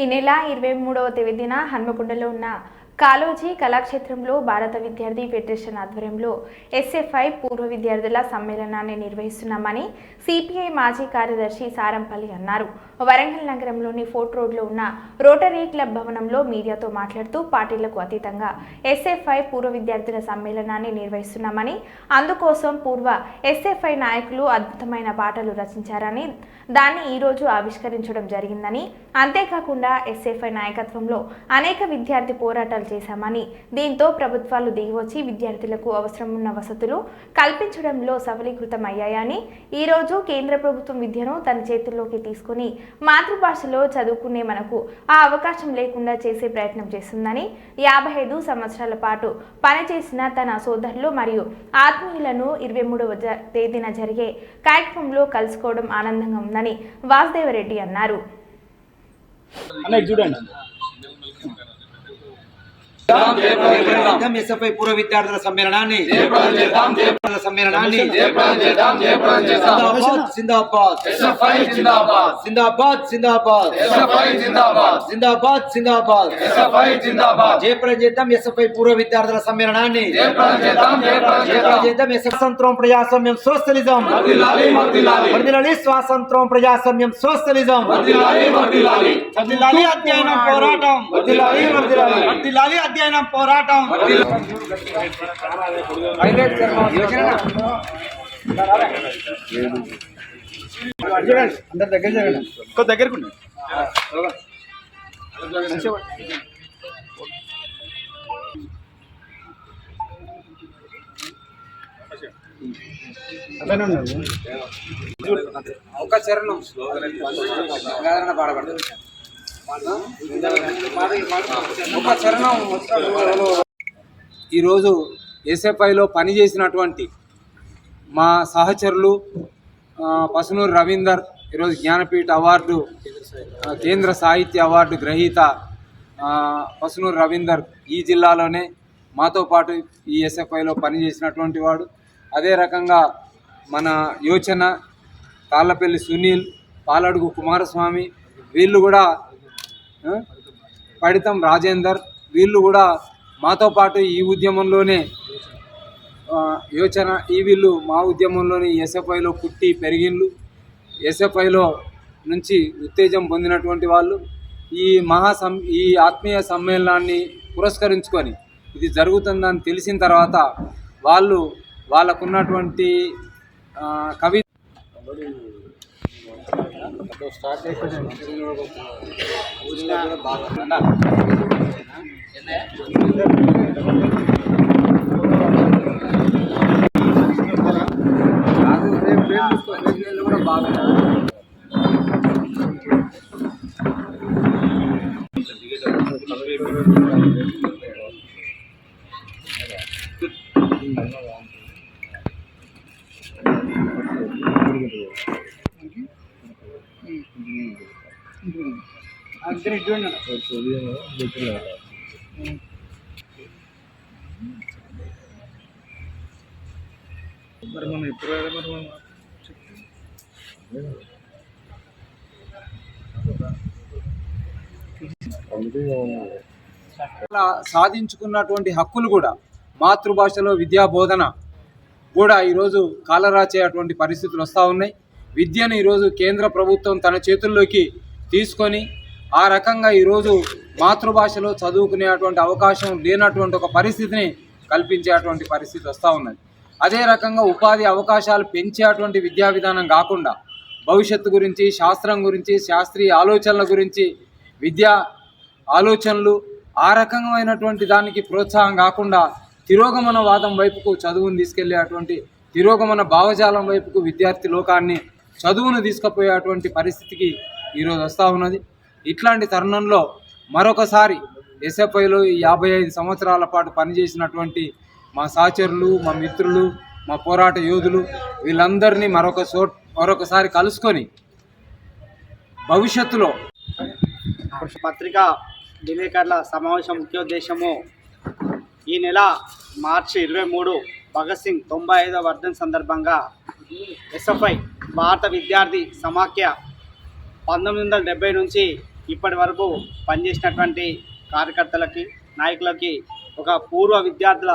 ఈ నెల 23వ తేదీన హన్మకొండలో ఉన్న కాళోజీ కళాక్షేత్రంలో భారత విద్యార్థి ఫెడరేషన్ ఆధ్వర్యంలో ఎస్ఎఫ్ఐ పూర్వ విద్యార్థుల సమ్మేళనాన్ని నిర్వహిస్తున్నామని సిపిఐ మాజీ కార్యదర్శి సారంపల్లి అన్నారు. వరంగల్ నగరంలోని ఫోర్ట్ రోడ్లో ఉన్న రోటరీ క్లబ్ భవనంలో మీడియాతో మాట్లాడుతూ పార్టీలకు అతీతంగా ఎస్ఎఫ్ఐ పూర్వ విద్యార్థుల సమ్మేళనాన్ని నిర్వహిస్తున్నామని, అందుకోసం పూర్వ ఎస్ఎఫ్ఐ నాయకులు అద్భుతమైన పాటలు రచించారని, దాన్ని ఈరోజు ఆవిష్కరించడం జరిగిందని, అంతేకాకుండా ఎస్ఎఫ్ఐ నాయకత్వంలో అనేక విద్యార్థి పోరాటాలు చేశామని, దీంతో ప్రభుత్వాలు దిగివచ్చి విద్యార్థులకు అవసరం ఉన్న వసతులు కల్పించడంలో సఫలీకృతమయ్యాయని, ఈరోజు కేంద్ర ప్రభుత్వం విద్యను తన చేతుల్లోకి తీసుకుని మాతృభాషలో చదువుకునే మనకు ఆ అవకాశం లేకుండా చేసే ప్రయత్నం చేస్తుందని, 55 సంవత్సరాల పాటు పనిచేసిన తన సోదరులు మరియు ఆత్మీయులను 23వ తేదీన జరిగే కార్యక్రమంలో కలుసుకోవడం ఆనందంగా ఉందని వాసుదేవరెడ్డి అన్నారు. ఎస్ఎఫ్ఐ పూర్వ విద్యార్థుల సమ్మేళనాన్ని జిందాబాద్ జిందాబాద్ జిందాబాద్ జిందాబాద్ జిందాబాద్ జయప్రదం చేద్దాం ఎస్ఎఫ్ఐ పూర్వ విద్యార్థుల సమ్మేళనాన్ని స్వాతంత్రం ప్రజాస్వామ్యం సోషలిజం వర్ధిల్లాలి స్వాతంత్రం ప్రజాస్వామ్యం సోషలిజం వర్ధిల్లాలి అధ్యయనం పోరాటం వర్ధిల్లాలి అధ్యయనం పోరాటం అందరి దగ్గర జరగండి దగ్గరకు ఒక చరణం పాడబడుతుంది. ఈరోజు ఎస్ఎఫ్ఐలో పనిచేసినటువంటి మా సహచరులు పసునూరు రవీందర్ ఈరోజు జ్ఞానపీఠ అవార్డు, కేంద్ర సాహిత్య అవార్డు గ్రహీత పసునూరు రవీందర్ ఈ జిల్లాలోనే మాతో పాటు ఈ ఎస్ఎఫ్ఐలో పనిచేసినటువంటి వాడు. అదే రకంగా మన యోచన, తాళ్ళపల్లి సునీల్, పాలడుగు కుమారస్వామి, వీళ్ళు కూడా పడితం రాజేందర్, వీళ్ళు కూడా మాతో పాటు ఈ ఉద్యమంలోనే యోచన వీళ్ళు మా ఉద్యమంలోనే ఎస్ఎఫ్ఐలో పుట్టి పెరిగిన్లు, ఎస్ఎఫ్ఐలో నుంచి ఉత్తేజం పొందినటువంటి వాళ్ళు. ఈ ఆత్మీయ సమ్మేళనాన్ని పురస్కరించుకొని ఇది జరుగుతుందని తెలిసిన తర్వాత వాళ్ళకున్నటువంటి కవి సాధించుకున్నటువంటి హక్కులు కూడా మాతృభాషలో విద్యా బోధన కూడా ఈరోజు కాలరాచేటువంటి పరిస్థితులు వస్తూ ఉన్నాయి. విద్యను ఈరోజు కేంద్ర ప్రభుత్వం తన చేతుల్లోకి తీసుకొని ఆ రకంగా ఈరోజు మాతృభాషలో చదువుకునేటువంటి అవకాశం లేనటువంటి ఒక పరిస్థితిని కల్పించేటువంటి పరిస్థితి వస్తూ ఉన్నది. అదే రకంగా ఉపాధి అవకాశాలు పెంచేటువంటి విద్యా విధానం కాకుండా భవిష్యత్తు గురించి, శాస్త్రం గురించి, శాస్త్రీయ ఆలోచనల గురించి, విద్యా ఆలోచనలు ఆ రకమైనటువంటి దానికి ప్రోత్సాహం కాకుండా తిరోగమన వాదం వైపుకు చదువును తీసుకెళ్లేటువంటి తిరోగమన భావజాలం వైపుకు విద్యార్థి లోకాన్ని చదువును తీసుకుపోయేటువంటి పరిస్థితికి ఈరోజు వస్తూ ఉన్నది. ఇట్లాంటి తరుణంలో మరొకసారి ఎస్ఎఫ్ఐలో 55 సంవత్సరాల పాటు పనిచేసినటువంటి మా సహచరులు, మా మిత్రులు, మా పోరాట యోధులు వీళ్ళందరినీ మరొకసారి కలుసుకొని భవిష్యత్తులో పత్రికా విలేకరుల సమావేశం ముఖ్యోద్దేశము ఈ నెల మార్చి 23 భగత్ సింగ్ 95వ వర్ధంతి సందర్భంగా ఎస్ఎఫ్ఐ భారత విద్యార్థి సమాఖ్య 1970 నుంచి ఇప్పటి వరకు పనిచేసినటువంటి కార్యకర్తలకి నాయకులకి ఒక పూర్వ విద్యార్థుల